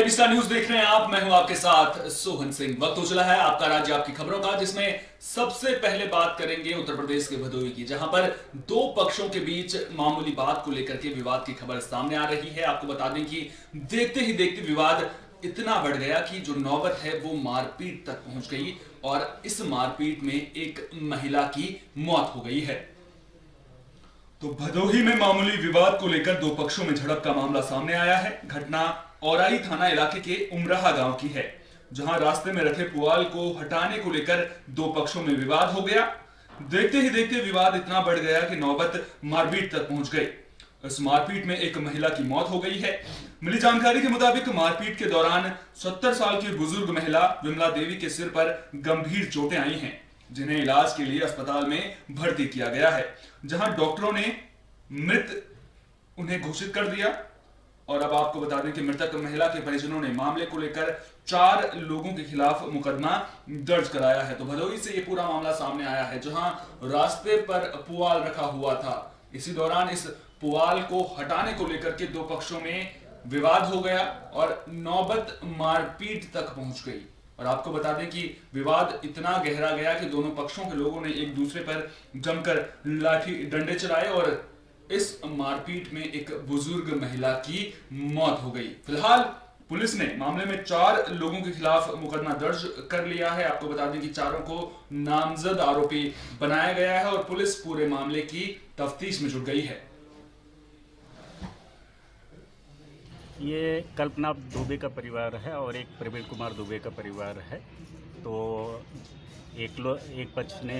विस्तार न्यूज देख रहे हैं आप। मैं हूं आपके साथ सोहन सिंह। वक्त हो चला है आपका राज्य आपकी खबरों का, जिसमें सबसे पहले बात करेंगे उत्तर प्रदेश के भदोही की, जहां पर दो पक्षों के बीच मामूली बात को लेकर के विवाद की खबर सामने आ रही है। आपको बता दें कि देखते ही देखते विवाद इतना बढ़ गया कि जो नौबत है वो मारपीट तक पहुंच गई और इस मारपीट में एक महिला की मौत हो गई है। तो भदोही में मामूली विवाद को लेकर दो पक्षों में झड़प का मामला सामने आया है। घटना औराई थाना इलाके के उमराहा गांव की है, जहां रास्ते में रखे पुआल को हटाने को लेकर दो पक्षों में विवाद हो गया। देखते ही देखते विवाद इतना बढ़ गया कि नौबत मारपीट तक पहुंच गई। इस मारपीट में एक महिला की मौत हो गई है। मिली जानकारी के मुताबिक मारपीट के दौरान 70 साल की बुजुर्ग महिला विमला देवी के सिर पर गंभीर चोटें आई हैं, जिन्हें इलाज के लिए अस्पताल में भर्ती किया गया है, जहां डॉक्टरों ने मृत उन्हें घोषित कर दिया। और अब आपको बता दें कि मृतक महिला के परिजनों ने मामले को लेकर 4 लोगों के खिलाफ मुकदमा दर्ज कराया है। तो भदोही से ये पूरा मामला सामने आया है, जहां रास्ते पर पुआल रखा हुआ था। इसी दौरान इस पुआल को हटाने को लेकर के दो पक्षों में विवाद हो गया और नौबत मारपीट तक पहुंच गई। और आपको बता दें कि विवाद इतना गहरा गया कि दोनों पक्षों के लोगों ने एक दूसरे पर जमकर लाठी डंडे चलाए और इस मारपीट में एक बुजुर्ग महिला की मौत हो गई। फिलहाल पुलिस ने मामले में 4 लोगों के खिलाफ मुकदमा दर्ज कर लिया है। आपको बता दें कि चारों को नामजद आरोपी बनाया गया है और पुलिस पूरे मामले की तफ्तीश में जुट गई है। ये कल्पना दुबे का परिवार है और एक प्रवीण कुमार दुबे का परिवार है। तो एक पक्ष ने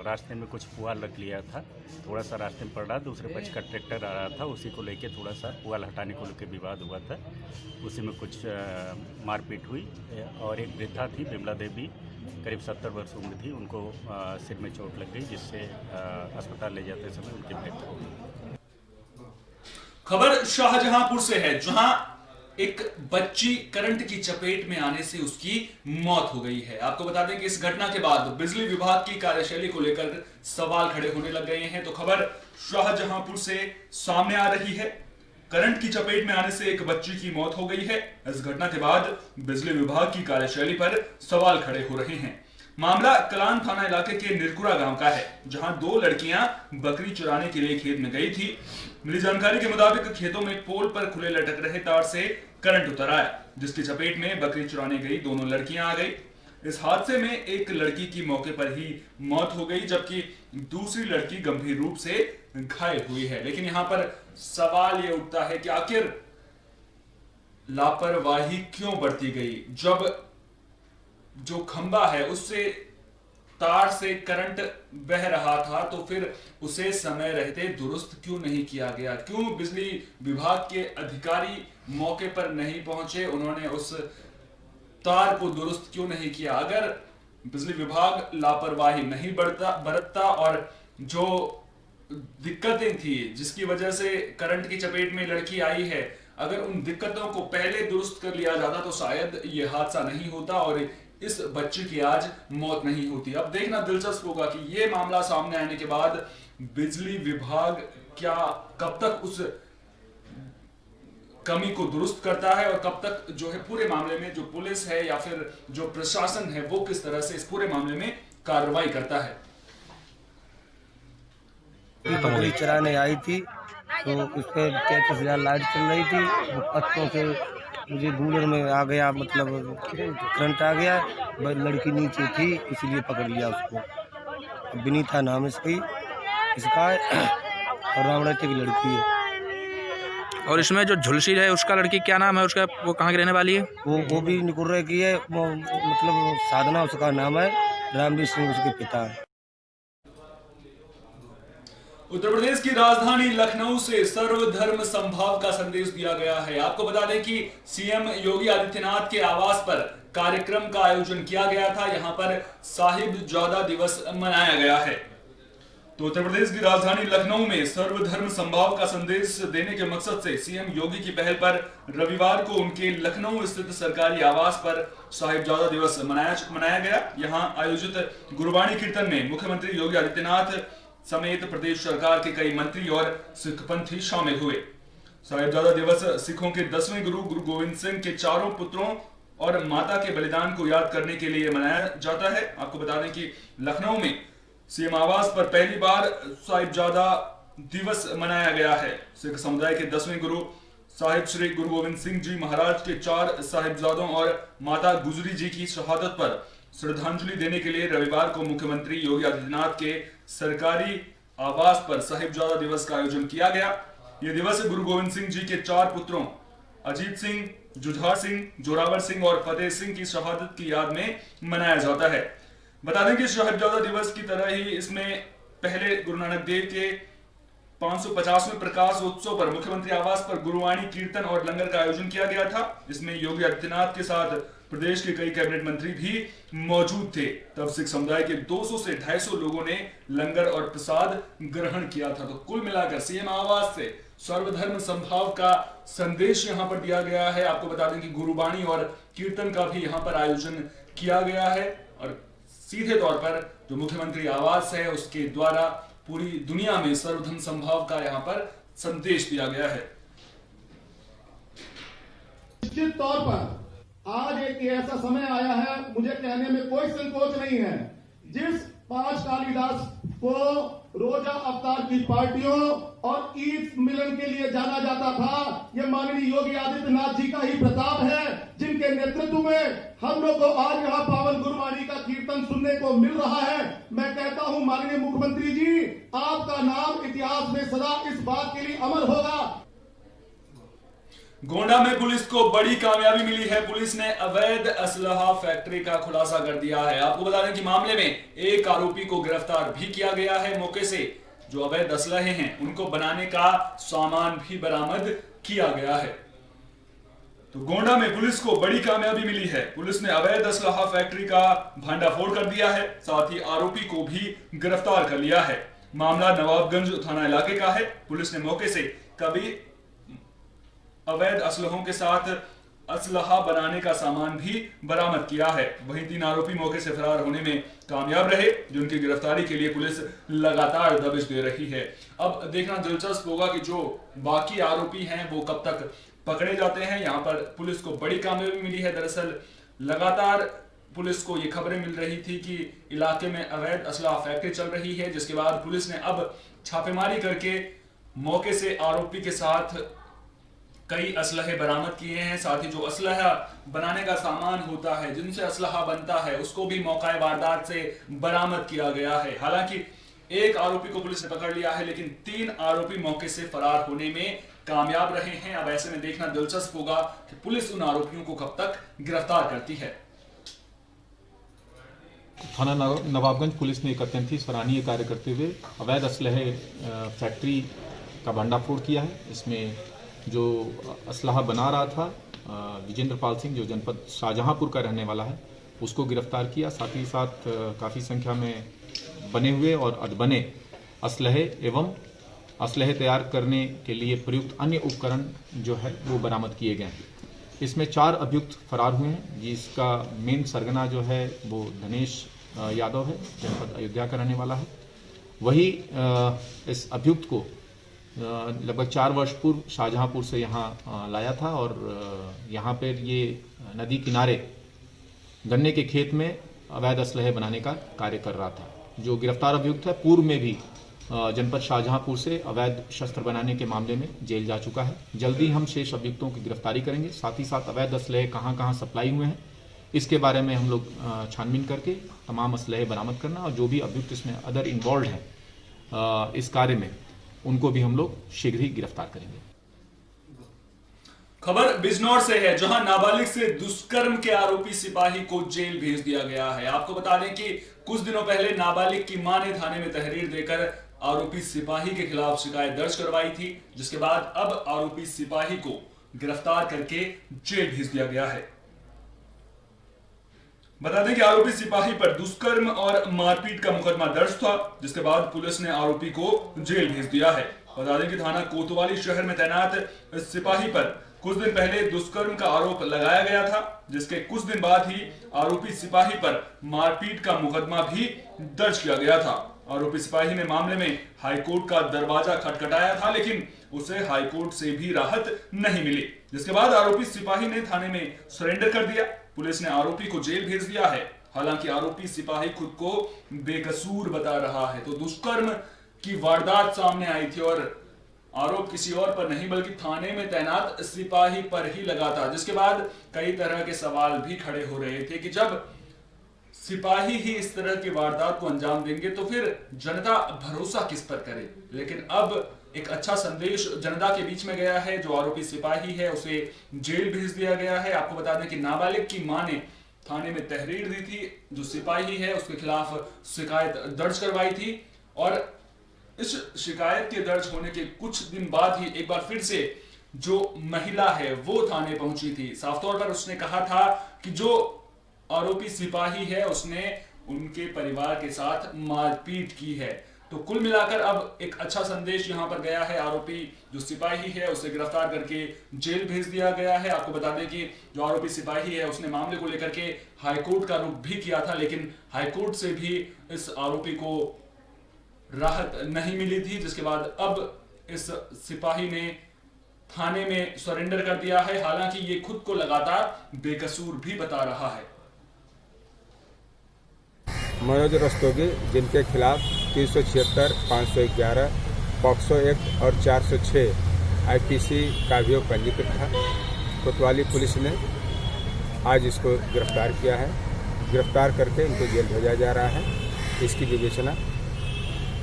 रास्ते में कुछ पुआल रख लिया था, थोड़ा सा रास्ते में पड़ रहा, दूसरे पक्ष का ट्रैक्टर आ रहा था, उसी को लेके थोड़ा सा पुआल हटाने को लेकर विवाद हुआ था। उसी में कुछ मारपीट हुई और एक वृद्धा थी विमला देवी, करीब 70 वर्ष उम्र थी, उनको सिर में चोट लग गई, जिससे अस्पताल ले जाते समय उनकी मृत्यु हो गई। खबर शाहजहांपुर से है, जहां एक बच्ची करंट की चपेट में आने से उसकी मौत हो गई है। आपको बता दें कि इस घटना के बाद बिजली विभाग की कार्यशैली को लेकर सवाल खड़े होने लग गए हैं। तो खबर शाहजहांपुर से सामने आ रही है, करंट की चपेट में आने से एक बच्ची की मौत हो गई है। इस घटना के बाद बिजली विभाग की कार्यशैली पर सवाल खड़े हो रहे हैं। मामला कलान थाना इलाके के निरकुरा गांव का है, जहां 2 लड़कियां बकरी चुराने के लिए खेत में गई थी। मिली जानकारी के मुताबिक खेतों में पोल पर खुले लटक रहे तार से करंट उतर आया, जिसकी चपेट में बकरी चुराने गई दोनों लड़कियां आ गई। इस हादसे में एक लड़की की मौके पर ही मौत हो गई, जबकि दूसरी लड़की गंभीर रूप से घायल हुई है। लेकिन यहां पर सवाल यह उठता है कि आखिर लापरवाही क्यों बरती गई, जब जो खंबा है उससे तार से करंट बह रहा था, तो फिर उसे समय रहते दुरुस्त क्यों नहीं किया गया? क्यों बिजली विभाग के अधिकारी मौके पर नहीं पहुंचे? उन्होंने उस तार को दुरुस्त क्यों नहीं किया? अगर बिजली विभाग लापरवाही नहीं बरतता और जो दिक्कतें थी जिसकी वजह से करंट की चपेट में लड़की आई है, अगर उन दिक्कतों को पहले दुरुस्त कर लिया जाता तो शायद यह हादसा नहीं होता और इस बच्चे की आज मौत नहीं होती। अब देखना दिलचस्प होगा कि यह मामला सामने आने के बाद बिजली विभाग क्या कब तक उस कमी को दुरुस्त करता है और कब तक जो है पूरे मामले में जो पुलिस है या फिर जो प्रशासन है वो किस तरह से इस पूरे मामले में कार्रवाई करता है। बकरी चराने आई थी तो उस पर 33,000 लाइट चल रही थी, वो पत्तों से मुझे गूलर में आ गया, मतलब करंट आ गया। लड़की नीचे थी इसलिए पकड़ लिया उसको। विनीता नाम इसका और रामड़े की लड़की है। और इसमें जो झुलसी है उसका लड़की क्या नाम है उसका, वो कहाँ की रहने वाली है? वो भी निकुर्रे की है, मतलब साधना उसका नाम है, रामवीर सिंह उसके पिता है। उत्तर प्रदेश की राजधानी लखनऊ से सर्वधर्म संभाव का संदेश दिया गया है। आपको बता दें कि सीएम योगी आदित्यनाथ के आवास पर कार्यक्रम का आयोजन किया गया था। यहां पर साहिबजादा दिवस मनाया गया है। तो उत्तर प्रदेश की राजधानी लखनऊ में सर्वधर्म संभाव का संदेश देने के मकसद से सीएम योगी की पहल पर रविवार को उनके लखनऊ स्थित सरकारी आवास पर साहिबजादा दिवस मनाया गया। यहां आयोजित गुरबाणी कीर्तन में मुख्यमंत्री योगी आदित्यनाथ समेत प्रदेश सरकार के कई मंत्री और सिखपंथी शामिल हुए। साहिबजादा दिवस सिखों के 10वें गुरु गुरु गोविंद सिंह के चारों पुत्रों और माता के बलिदान को याद करने के लिए मनाया जाता है। आपको बता दें कि लखनऊ में सीएम आवास पर पहली बार साहिबजादा दिवस मनाया गया है। सिख समुदाय के 10वें गुरु साहिब श्री गुरु गोविंद सिंह जी महाराज के 4 साहिबजादों और माता गुजरी जी की शहादत पर श्रद्धांजलि देने के लिए रविवार को मुख्यमंत्री योगी आदित्यनाथ के सरकारी आवास पर साहिबजादा दिवस का आयोजन किया गया। यह दिवस गुरु गोविंद सिंह जी के 4 पुत्रों अजीत सिंह, जुझार सिंह, जोरावर सिंह और फतेह सिंह की शहादत की याद में मनाया जाता है। बता दें कि साहिबजादा दिवस की तरह ही इसमें पहले गुरु नानक देव के 550वें प्रकाश उत्सव पर मुख्यमंत्री आवास पर गुरुवाणी कीर्तन और लंगर का आयोजन किया गया था, जिसमें योगी आदित्यनाथ के साथ प्रदेश के कई कैबिनेट मंत्री भी मौजूद थे। तब सिख समुदाय के 200 से 250 लोगों ने लंगर और प्रसाद ग्रहण किया था। तो कुल मिलाकर सीएम आवास से सर्वधर्म संभाव का संदेश यहां पर दिया गया है। आपको बता दें कि गुरुवाणी और कीर्तन का भी यहां पर आयोजन किया गया है और सीधे तौर पर जो मुख्यमंत्री आवास है उसके द्वारा पूरी दुनिया में सर्वधर्म संभाव का यहां पर संदेश दिया गया है। निश्चित तौर पर आज एक ऐसा समय आया है, मुझे कहने में कोई संकोच नहीं है, जिस 5 कालिदास को रोजा अवतार की पार्टियों और ईद मिलन के लिए जाना जाता था, यह माननीय योगी आदित्यनाथ जी का ही प्रताप है, जिनके नेतृत्व में हम लोग को आज यहाँ पावन गुरुवाणी का कीर्तन सुनने को मिल रहा है। मैं कहता हूँ माननीय मुख्यमंत्री जी, आपका नाम इतिहास में सदा इस बात के लिए अमर होगा। गोंडा में पुलिस को बड़ी कामयाबी मिली है। पुलिस ने अवैध असलहा फैक्ट्री का खुलासा कर दिया है। आपको बता दें कि मामले में एक आरोपी को गिरफ्तार भी किया गया है। मौके से जो अवैध असलहे हैं उनको बनाने का सामान भी बरामद किया गया है। तो गोंडा में पुलिस को बड़ी कामयाबी मिली है। पुलिस ने अवैध असलहा फैक्ट्री का भांडाफोड़ कर दिया है, साथ ही आरोपी को भी गिरफ्तार कर लिया है। मामला नवाबगंज थाना इलाके का है। पुलिस ने मौके से कभी अवैध असलहों के साथ असलहा बनाने का सामान भी बरामद किया है। वहीं 3 आरोपी मौके से फरार होने में कामयाब रहे, जिनकी गिरफ्तारी के लिए पुलिस लगातार दबिश दे रही है। अब देखना दिलचस्प होगा कि जो बाकी आरोपी हैं वो कब तक पकड़े जाते हैं। यहाँ पर पुलिस को बड़ी कामयाबी मिली है। दरअसल लगातार पुलिस को ये खबरें मिल रही थी कि इलाके में अवैध असलहा फैक्ट्री चल रही है, जिसके बाद पुलिस ने अब छापेमारी करके मौके से आरोपी के साथ कई असलहे बरामद किए हैं। साथ ही जो असलहा बनाने का सामान होता है, जिनसे असलहा बनता है, उसको भी मौका वारदात से बरामद किया गया है। हालांकि एक आरोपी को पुलिस ने पकड़ लिया है, लेकिन 3 आरोपी मौके से फरार होने में कामयाब रहे हैं। अब ऐसे में देखना दिलचस्प होगा कि पुलिस उन आरोपियों को कब तक गिरफ्तार करती है। थाना नवाबगंज पुलिस ने एक अत्यंत ही सराहनीय कार्य करते हुए अवैध असलहे फैक्ट्री का भंडाफोड़ किया है। इसमें जो असलहा बना रहा था विजेंद्र पाल सिंह, जो जनपद शाहजहांपुर का रहने वाला है, उसको गिरफ्तार किया। साथ ही साथ काफ़ी संख्या में बने हुए और अधबने असलहे एवं असलहे तैयार करने के लिए प्रयुक्त अन्य उपकरण जो है वो बरामद किए गए हैं। इसमें 4 अभियुक्त फरार हुए हैं, जिसका मेन सरगना जो है वो धनेश यादव है, जनपद अयोध्या का रहने वाला है। वही इस अभियुक्त को लगभग 4 वर्ष पूर्व शाहजहांपुर से यहाँ लाया था और यहाँ पर ये नदी किनारे गन्ने के खेत में अवैध असलहे बनाने का कार्य कर रहा था। जो गिरफ्तार अभियुक्त है पूर्व में भी जनपद शाहजहांपुर से अवैध शस्त्र बनाने के मामले में जेल जा चुका है। जल्दी हम शेष अभियुक्तों की गिरफ्तारी करेंगे। साथ ही साथ अवैध असलहे कहाँ कहाँ सप्लाई हुए हैं इसके बारे में हम लोग छानबीन करके तमाम असलहे बरामद करना, और जो भी अभियुक्त इसमें अदर इन्वॉल्व हैं इस कार्य में, उनको भी हम लोग शीघ्र ही गिरफ्तार करेंगे। खबर बिजनौर से है, जहां नाबालिग से दुष्कर्म के आरोपी सिपाही को जेल भेज दिया गया है। आपको बता दें कि कुछ दिनों पहले नाबालिग की मां ने थाने में तहरीर देकर आरोपी सिपाही के खिलाफ शिकायत दर्ज करवाई थी, जिसके बाद अब आरोपी सिपाही को गिरफ्तार करके जेल भेज दिया गया है। बता दें कि आरोपी सिपाही पर दुष्कर्म और मारपीट का मुकदमा दर्ज था, जिसके बाद पुलिस ने आरोपी को जेल भेज दिया है। बता दें कि थाना कोतवाली शहर में तैनात इस सिपाही पर कुछ दिन पहले दुष्कर्म का आरोप लगाया गया था, जिसके कुछ दिन बाद ही आरोपी सिपाही पर मारपीट का मुकदमा भी दर्ज किया गया था। आरोपी सिपाही ने मामले में हाईकोर्ट का दरवाजा खटखटाया था, लेकिन उसे हाईकोर्ट से भी राहत नहीं मिली, जिसके बाद आरोपी सिपाही ने थाने में सरेंडर कर दिया। पुलिस ने आरोपी को जेल भेज दिया है। हालांकि आरोपी सिपाही खुद को बेकसूर बता रहा है। तो दुष्कर्म की वारदात सामने आई थी और आरोप किसी और पर नहीं बल्कि थाने में तैनात सिपाही पर ही लगा था, जिसके बाद कई तरह के सवाल भी खड़े हो रहे थे कि जब सिपाही ही इस तरह की वारदात को अंजाम देंगे तो फिर जनता भरोसा किस पर करे। लेकिन अब एक अच्छा संदेश जनता के बीच में गया है। जो आरोपी सिपाही है उसे जेल भेज दिया गया है। आपको बता दें कि नाबालिग की मां ने थाने में तहरीर दी थी, जो सिपाही है उसके खिलाफ शिकायत दर्ज करवाई थी और इस शिकायत के दर्ज होने के कुछ दिन बाद ही एक बार फिर से जो महिला है वो थाने पहुंची थी। साफ तौर पर उसने कहा था कि जो आरोपी सिपाही है उसने उनके परिवार के साथ मारपीट की है। तो कुल मिलाकर अब एक अच्छा संदेश यहां पर गया है। आरोपी जो सिपाही है उसे गिरफ्तार करके जेल भेज दिया गया है। आपको बता दें कि जो आरोपी सिपाही है उसने मामले को लेकर के हाईकोर्ट का रुख भी किया था, लेकिन हाईकोर्ट से भी इस आरोपी को राहत नहीं मिली थी, जिसके बाद अब इस सिपाही ने थाने में सरेंडर कर दिया है। हालांकि ये खुद को लगातार बेकसूर भी बता रहा है। मनोज रस्तोगी, जिनके खिलाफ 376, 511, पॉक्सो एक्ट और 406 आईपीसी का अभियोग पंजीकृत था। कोतवाली पुलिस ने आज इसको गिरफ्तार किया है। गिरफ्तार करके इनको जेल भेजा जा रहा है। इसकी विवेचना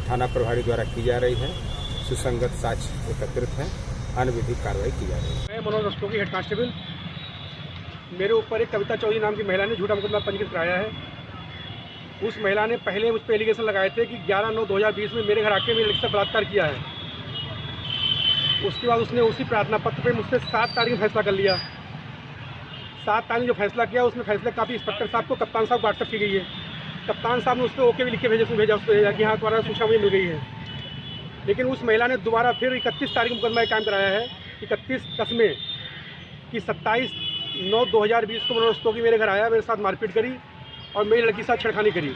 थाना प्रभारी द्वारा की जा रही है। सुसंगत साक्ष्य एकत्रित हैं, अनविधिक कार्रवाई की जा रही है। मैं मनोज रस्तोगी, हेड कांस्टेबल। मेरे ऊपर एक कविता चौधरी नाम की महिला ने झूठा मुकदमा पंजीकृत कराया है। उस महिला ने पहले मुझ पर एलिगेशन लगाए थे कि 11/9/2020 में मेरे घर आके मेरे लड़की से बलात्कार किया है। उसके बाद उसने उसी प्रार्थना पत्र पे मुझसे 7 तारीख में फैसला कर लिया। 7 तारीख जो फैसला किया उसमें फैसले काफ़ी इंस्पेक्टर साहब को कप्तान साहब व्हाट्सअप की गई है। कप्तान साहब ने उस पर ओके भी लिख के भेजा कि हाँ तुम्हारा सूचना मुझे मिल गई है। लेकिन उस महिला ने दोबारा फिर 31 तारीख मुकदमा कायम कराया है। 31 में कि 27/9/2020 को मनोज रस्तोगी मेरे घर आया, मेरे साथ मारपीट करी और मेरी लड़की के साथ छेड़खानी करी,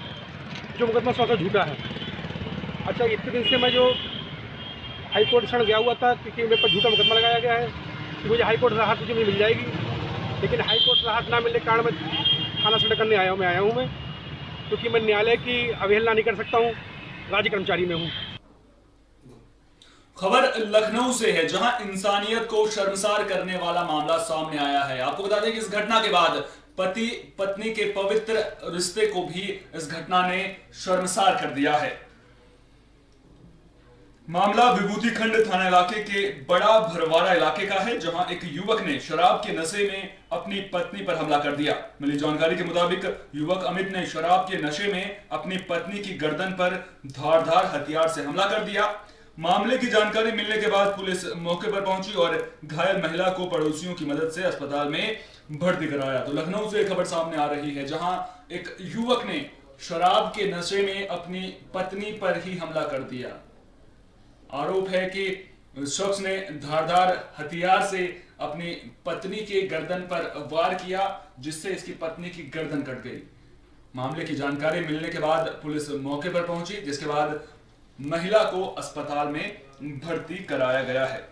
जो मुकदमा सौ झूठा है। अच्छा, इतने दिन से मैं जो हाईकोर्ट शरण गया हुआ था क्योंकि मेरे पर झूठा मुकदमा लगाया गया है कि मुझे हाईकोर्ट राहत मुझे मिल जाएगी, लेकिन हाईकोर्ट राहत ना मिलने के कारण मैं थाना सरेंडर करने आया हूँ मैं, क्योंकि मैं न्यायालय की अवहेलना नहीं कर सकता हूँ, राज्य कर्मचारी में हूँ। खबर लखनऊ से है, जहां इंसानियत को शर्मसार करने वाला मामला सामने आया है। आपको बता दें कि इस घटना के बाद पति पत्नी के पवित्र रिश्ते को भी इस घटना ने शर्मसार कर दिया है। मामला विभूति खंड थाना इलाके के बड़ा भरवारा इलाके का है, जहां एक युवक ने शराब के नशे में अपनी पत्नी पर हमला कर दिया। मिली जानकारी के मुताबिक युवक अमित ने शराब के नशे में अपनी पत्नी की गर्दन पर धारदार हथियार से हमला कर दिया। मामले की जानकारी मिलने के बाद पुलिस मौके पर पहुंची और घायल महिला को पड़ोसियों की मदद से अस्पताल में भर्ती कराया। तो लखनऊ से खबर सामने आ रही है, जहां एक युवक ने शराब के नशे में अपनी पत्नी पर ही हमला कर दिया। आरोप है कि शख्स ने धारदार हथियार से अपनी पत्नी के गर्दन पर वार किया, जिससे इसकी पत्नी की गर्दन कट गई। मामले की जानकारी मिलने के बाद पुलिस मौके पर पहुंची, जिसके बाद महिला को अस्पताल में भर्ती कराया गया है।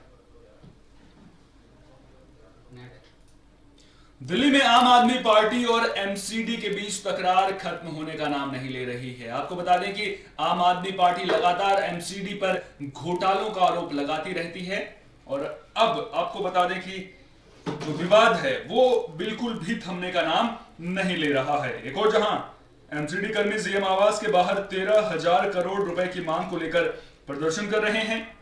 दिल्ली में आम आदमी पार्टी और एमसीडी के बीच तकरार खत्म होने का नाम नहीं ले रही है। आपको बता दें कि आम आदमी पार्टी लगातार एमसीडी पर घोटालों का आरोप लगाती रहती है और अब आपको बता दें कि जो विवाद है वो बिल्कुल भी थमने का नाम नहीं ले रहा है। एक और जहां एमसीडी कर्मी सीएम आवास के बाहर 13,000 करोड़ रुपए की मांग को लेकर प्रदर्शन कर रहे हैं।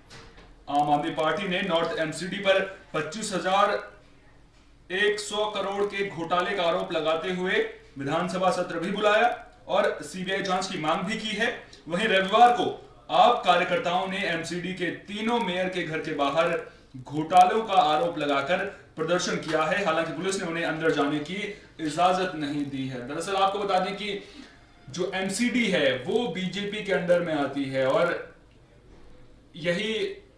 आम आदमी पार्टी ने नॉर्थ एमसीडी पर 25,100 करोड़ के घोटाले का आरोप लगाते हुए विधानसभा सत्र भी बुलाया और सीबीआई जांच की मांग भी की है। वहीं रविवार को आप कार्यकर्ताओं ने एमसीडी के तीनों मेयर के घर के बाहर घोटालों का आरोप लगाकर प्रदर्शन किया है। हालांकि पुलिस ने उन्हें अंदर जाने की इजाजत नहीं दी है। दरअसल आपको बता दें कि जो एमसीडी है वो बीजेपी के अंडर में आती है और यही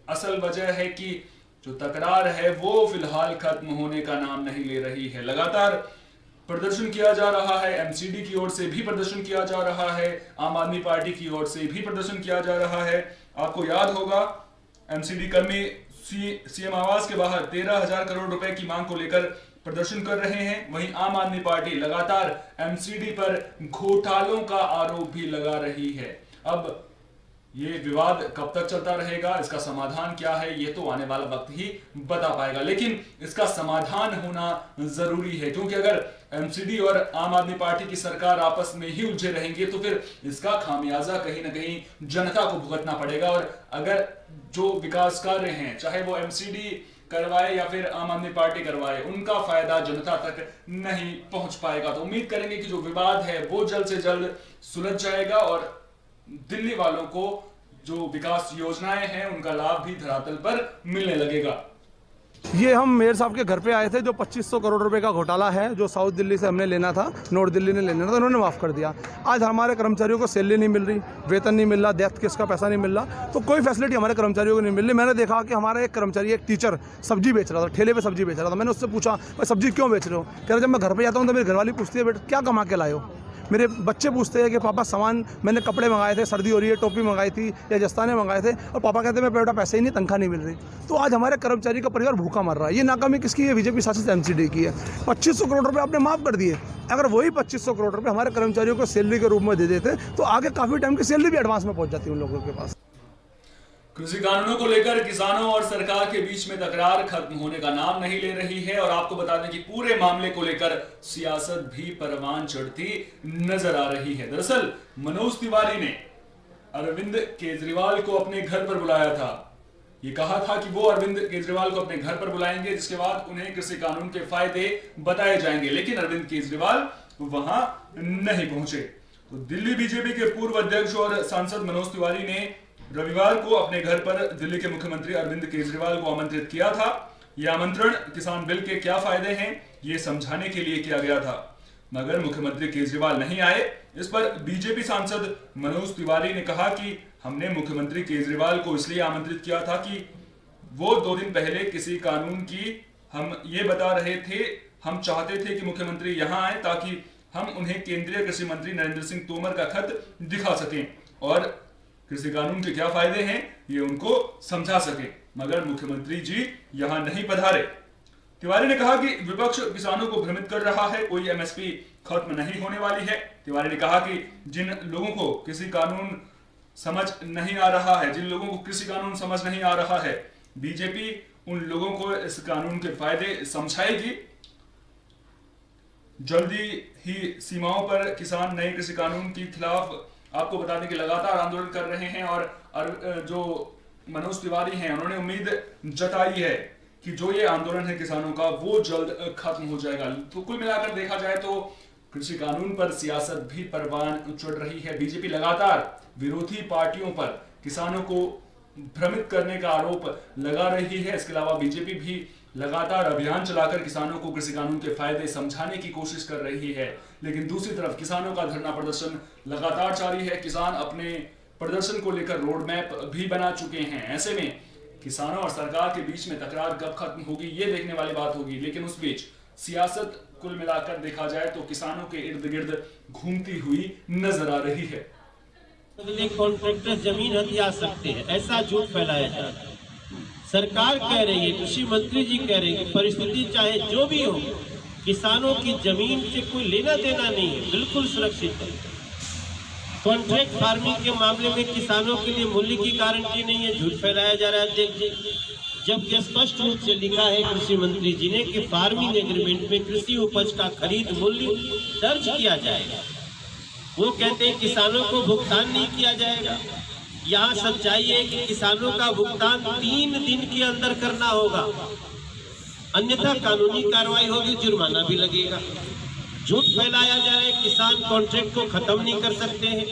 असल वजह है कि जो तकरार है वो फिलहाल खत्म होने का नाम नहीं ले रही है। लगातार प्रदर्शन किया जा रहा है, एमसीडी की ओर से भी प्रदर्शन किया जा रहा है, आम आदमी पार्टी की ओर से भी प्रदर्शन किया जा रहा है। आपको याद होगा एमसीडी कर्मी सीएम आवास के बाहर 13,000 करोड़ रुपए की मांग को लेकर प्रदर्शन कर रहे हैं। वहीं आम आदमी पार्टी लगातार एमसीडी पर घोटालों का आरोप भी लगा रही है। अब ये विवाद कब तक चलता रहेगा, इसका समाधान क्या है, ये तो आने वाला वक्त ही बता पाएगा, लेकिन इसका समाधान होना जरूरी है, क्योंकि अगर एमसीडी और आम आदमी पार्टी की सरकार आपस में ही उलझे रहेंगे तो फिर इसका खामियाजा कहीं ना कहीं जनता को भुगतना पड़ेगा। और अगर जो विकास कार्य हैं, चाहे वो एमसीडी करवाए या फिर आम आदमी पार्टी करवाए, उनका फायदा जनता तक नहीं पहुंच पाएगा। तो उम्मीद करेंगे कि जो विवाद है वो जल्द से जल्द सुलझ जाएगा और दिल्ली वालों को जो विकास योजनाएं हैं उनका लाभ भी धरातल पर मिलने लगेगा। ये हम मेयर साहब के घर पे आए थे, जो 2500 करोड़ रुपए का घोटाला है जो साउथ दिल्ली से हमने लेना था, नॉर्थ दिल्ली ने लेना था, उन्होंने माफ़ कर दिया। आज हमारे कर्मचारियों को सैलरी नहीं मिल रही, वेतन नहीं मिल रहा, डेथ केस का पैसा नहीं मिल रहा, तो कोई फैसिलिटी हमारे कर्मचारियों को नहीं मिल रही। मैंने देखा कि हमारा एक कर्मचारी, एक टीचर सब्जी बेच रहा था, ठेले पे सब्जी बेच रहा था। मैंने उससे पूछा, भाई सब्जी क्यों बेच रहे हो? कह रहे जब मैं घर पर जाता हूँ तो मेरी घरवाली पूछती है, बेटा क्या कमा के लाए हो? मेरे बच्चे पूछते हैं कि पापा सामान, मैंने कपड़े मंगाए थे, सर्दी हो रही है, टोपी मंगाई थी या दस्ताने मंगाए थे, और पापा कहते हैं मैं बेटा पैसे ही नहीं, तनख्वाह नहीं मिल रही। तो आज हमारे कर्मचारी का परिवार भूखा मर रहा है। ये नाकामी किसकी है? बीजेपी शासित एमसीडी की है। 2500 करोड़ रुपए आपने माफ़ कर दिए। अगर वही 2500 करोड़ रुपए हमारे कर्मचारियों को सैलरी के रूप में दे देते तो आगे काफ़ी टाइम की सैलरी भी एडवांस में पहुँच जाती है उन लोगों के पास। कृषि कानूनों को लेकर किसानों और सरकार के बीच में तकरार खत्म होने का नाम नहीं ले रही है और आपको बता दें कि पूरे मामले को लेकर सियासत भी परवान चढ़ती नजर आ रही है। दरअसल मनोज तिवारी ने अरविंद केजरीवाल को अपने घर पर बुलाया था। ये कहा था कि वो अरविंद केजरीवाल को अपने घर पर बुलाएंगे, जिसके बाद उन्हें कृषि कानून के फायदे बताए जाएंगे, लेकिन अरविंद केजरीवाल वहां नहीं पहुंचे। तो दिल्ली बीजेपी के पूर्व अध्यक्ष और सांसद मनोज तिवारी ने रविवार को अपने घर पर दिल्ली के मुख्यमंत्री अरविंद केजरीवाल को आमंत्रित किया था। यह आमंत्रण किसान बिल के क्या फायदे हैं ये समझाने के लिए किया गया था, मगर मुख्यमंत्री केजरीवाल नहीं आए। इस पर बीजेपी सांसद मनोज तिवारी ने कहा कि हमने मुख्यमंत्री केजरीवाल को इसलिए आमंत्रित किया था कि वो 2 दिन पहले किसी कानून की हम ये बता रहे थे, हम चाहते थे कि मुख्यमंत्री यहाँ आए ताकि हम उन्हें केंद्रीय कृषि मंत्री नरेंद्र सिंह तोमर का खत दिखा सकें और कृषि कानून के क्या फायदे हैं ये उनको समझा सके, मगर मुख्यमंत्री जी यहां नहीं पधारे। तिवारी ने कहा कि विपक्ष किसानों को भ्रमित कर रहा है, कोई एमएसपी खत्म नहीं होने वाली है। तिवारी ने कहा कि जिन लोगों को कृषि कानून समझ नहीं आ रहा है, जिन लोगों को कृषि कानून समझ नहीं आ रहा है, बीजेपी उन लोगों को इस कानून के फायदे समझाएगी। जल्दी ही सीमाओं पर किसान नए कृषि कानून के खिलाफ आपको बता दें कि लगातार आंदोलन कर रहे हैं और जो मनोज तिवारी हैं उन्होंने उम्मीद जताई है कि जो ये आंदोलन है किसानों का वो जल्द खत्म हो जाएगा। तो कुल मिलाकर देखा जाए तो कृषि कानून पर सियासत भी परवान चढ़ रही है। बीजेपी लगातार विरोधी पार्टियों पर किसानों को भ्रमित करने का आरोप लगा रही है। इसके अलावा बीजेपी भी लगातार अभियान चलाकर किसानों को कृषि कानून के फायदे समझाने की कोशिश कर रही है, लेकिन दूसरी तरफ किसानों का धरना प्रदर्शन लगातार जारी है। किसान अपने प्रदर्शन को लेकर रोड मैप भी बना चुके हैं। ऐसे में किसानों और सरकार के बीच में तकरार कब खत्म होगी ये देखने वाली बात होगी, लेकिन उस बीच सियासत कुल मिलाकर देखा जाए तो किसानों के इर्द गिर्द घूमती हुई नजर आ रही है। कॉन्ट्रैक्टर जमीन हथिया सकते हैं, ऐसा झूठ फैलाया जा रहा है। सरकार कह रही है, कृषि मंत्री जी कह रहे हैं कि परिस्थिति चाहे जो भी हो, किसानों की जमीन से कोई लेना देना नहीं है, बिल्कुल सुरक्षित है। कॉन्ट्रैक्ट फार्मिंग के मामले में किसानों के लिए मूल्य की गारंटी नहीं है, झूठ फैलाया जा रहा है अध्यक्ष जी, जबकि स्पष्ट रूप से लिखा है कृषि मंत्री जी ने कि फार्मिंग एग्रीमेंट में कृषि उपज का खरीद मूल्य दर्ज किया जाएगा। वो कहते हैं किसानों को भुगतान नहीं किया जाएगा। यहाँ सच्चाई है कि किसानों का भुगतान 3 दिन के अंदर करना होगा, अन्यथा कानूनी कार्रवाई होगी, जुर्माना भी लगेगा। झूठ फैलाया जा रहा है किसान कॉन्ट्रैक्ट को खत्म नहीं कर सकते हैं।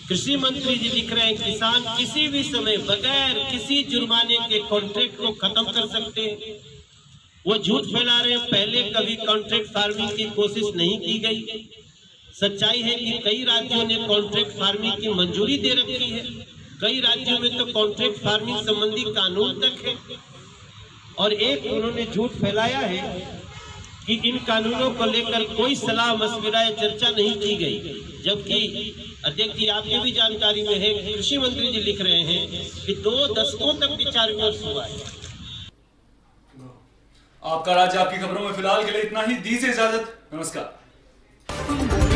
कृषि मंत्री जी लिख रहे हैं किसान किसी भी समय बगैर किसी जुर्माने के कॉन्ट्रैक्ट को खत्म कर सकते हैं। वो झूठ फैला रहे हैं, पहले कभी कॉन्ट्रैक्ट फार्मिंग की कोशिश नहीं की गई। सच्चाई है कि कई राज्यों ने कॉन्ट्रैक्ट फार्मिंग की मंजूरी दे रखी है, कई राज्यों में तो कॉन्ट्रैक्ट फार्मिंग संबंधी कानून तक है। और एक उन्होंने झूठ फैलाया है कि इन कानूनों को लेकर कोई सलाह मशविरा या चर्चा नहीं की गई, जबकि अध्यक्ष जी आपके भी जानकारी में है, कृषि मंत्री जी लिख रहे हैं कि 2 दशकों तक विचार विमर्श हुआ है। आपका राज्य आपकी खबरों में फिलहाल के लिए इतना ही। दीजिए इजाजत, नमस्कार।